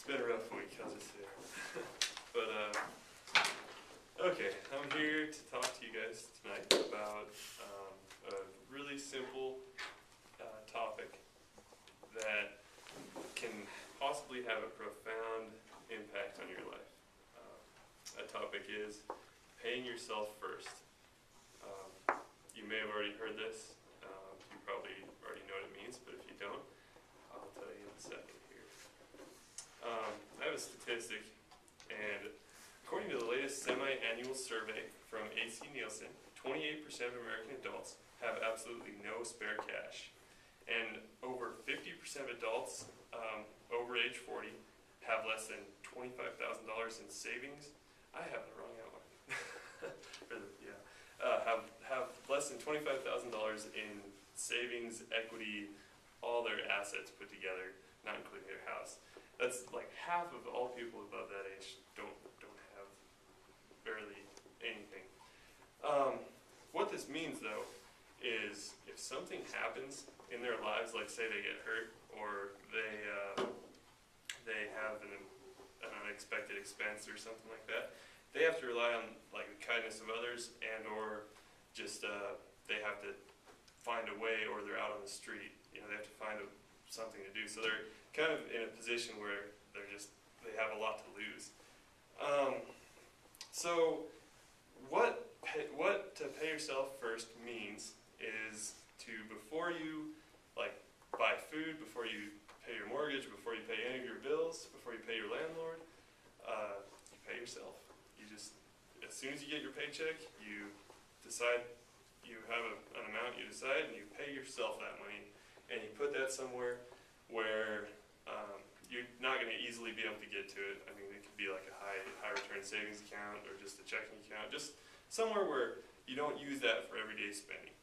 It's been a rough week, I'll just say. But, okay, I'm here to talk to you guys tonight about a really simple topic that can possibly have a profound impact on your life. That topic is paying yourself first. You may have already heard this. You probably already know what it means, but if you don't, I'll tell you in a second here. I have a statistic, and according to the latest semi-annual survey from AC Nielsen, 28% of American adults have absolutely no spare cash. And over 50% of adults over age 40 have less than $25,000 in savings. I have the wrong outline. Have less than $25,000 in savings, equity, all their assets put together, not including their house. That's like half of all people above that age don't have barely anything. What this means, though, is if something happens in their lives, like say they get hurt or they have an unexpected expense or something like that, they have to rely on like the kindness of others, and or just they have to find a way, or they're out on the street. You know, they have to find something to do. So they're kind of in a position where they have a lot to lose. So what to pay yourself first means is to, before you like buy food, before you pay your mortgage, before you pay any of your bills, before you pay your landlord, you pay yourself. You just, as soon as you get your paycheck, you decide, you have an amount you decide, and you pay yourself that money, and you put that somewhere where you're not going to easily be able to get to it. I mean, it could be like a high return savings account or just a checking account, just somewhere where you don't use that for everyday spending.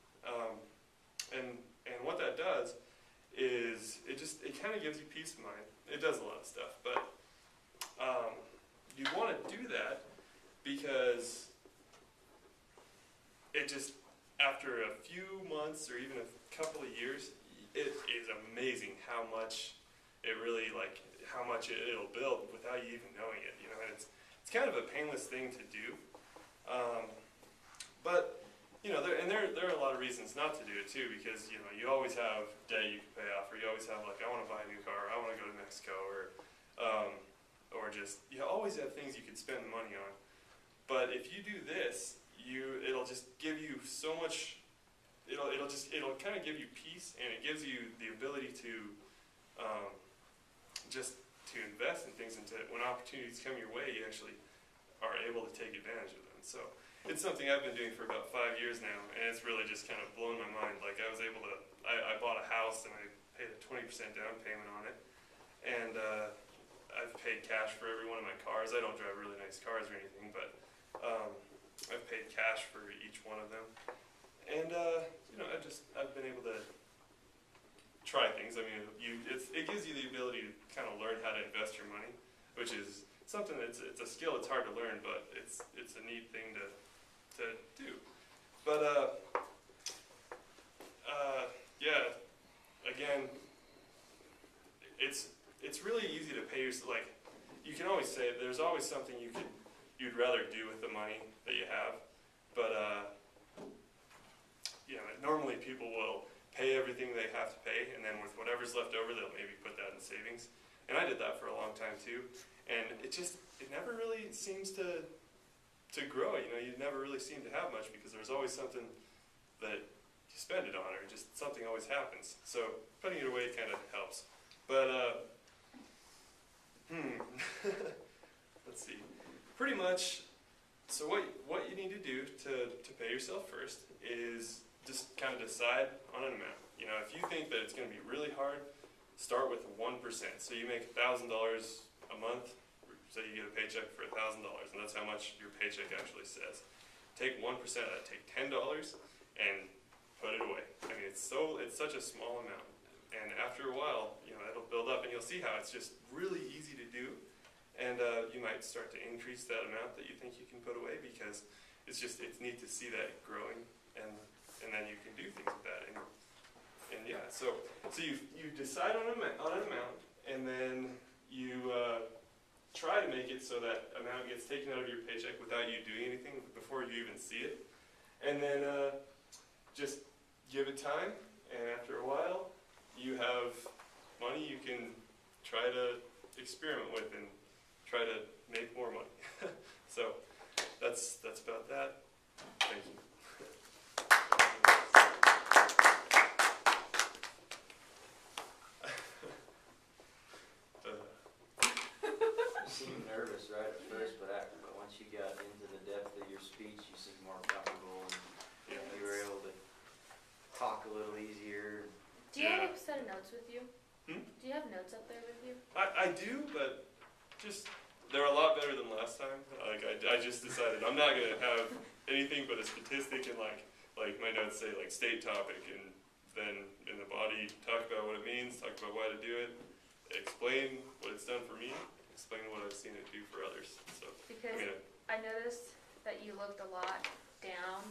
And what that does is it kind of gives you peace of mind. It does a lot of stuff, but you want to do that because it just, after a few months or even a couple of years, it is amazing how much it really, like, how much it'll build without you even knowing it, you know, and it's kind of a painless thing to do, but, you know, there are a lot of reasons not to do it too, because, you know, you always have debt you can pay off, or you always have, like, I want to buy a new car, or I want to go to Mexico, or just, you always have things you could spend the money on. But if you do this, it'll just give you so much, it'll kind of give you peace, and it gives you the ability to just to invest in things, and when opportunities come your way, you actually are able to take advantage of them. So it's something I've been doing for about 5 years now, and it's really just kind of blown my mind. Like, I bought a house, and I paid a 20% down payment on it, and I've paid cash for every one of my cars. I don't drive really nice cars or anything, but I've paid cash for each one of them, and you know, I've been able to try things. I mean, it gives you the ability to kind of learn how to invest your money, which is something it's a skill. It's hard to learn, but it's a neat thing to do. But yeah, again, it's really easy to pay yourself. Like, you can always say there's always something you'd rather do with the money that you have, but you know, normally people will pay everything they have to pay, and then with whatever's left over, they'll maybe put that in savings. And I did that for a long time too, and it never really seems to grow. You know, you never really seem to have much, because there's always something that you spend it on, or just something always happens. So putting it away kind of helps. But let's see. Pretty much, so what you need to do to pay yourself first is just kind of decide on an amount. You know, if you think that it's going to be really hard, start with 1%. So you make $1,000 a month, so you get a paycheck for $1,000, and that's how much your paycheck actually says. Take 1% of that, take $10 and put it away. I mean, it's such a small amount, and after a while, you know, it'll build up, and you'll see how it's just really easy to do. And you might start to increase that amount that you think you can put away, because it's neat to see that growing, and then you can do things with that. And yeah, so you decide on an amount, and then you try to make it so that amount gets taken out of your paycheck without you doing anything before you even see it. And then just give it time, and after a while, you have money you can try to experiment with and try to make more money. So that's about that. Thank you. You seemed nervous right at first, but once you got into the depth of your speech, you seemed more comfortable, and Yeah, you were able to talk a little easier. Do you have a set of notes with you? Hmm? Do you have notes up there with you? I do, but just they're a lot better than last time. Like I just decided I'm not gonna have anything but a statistic and like my notes say like state topic, and then in the body talk about what it means, talk about why to do it, explain what it's done for me, explain what I've seen it do for others. So Because I mean, I noticed that you looked a lot down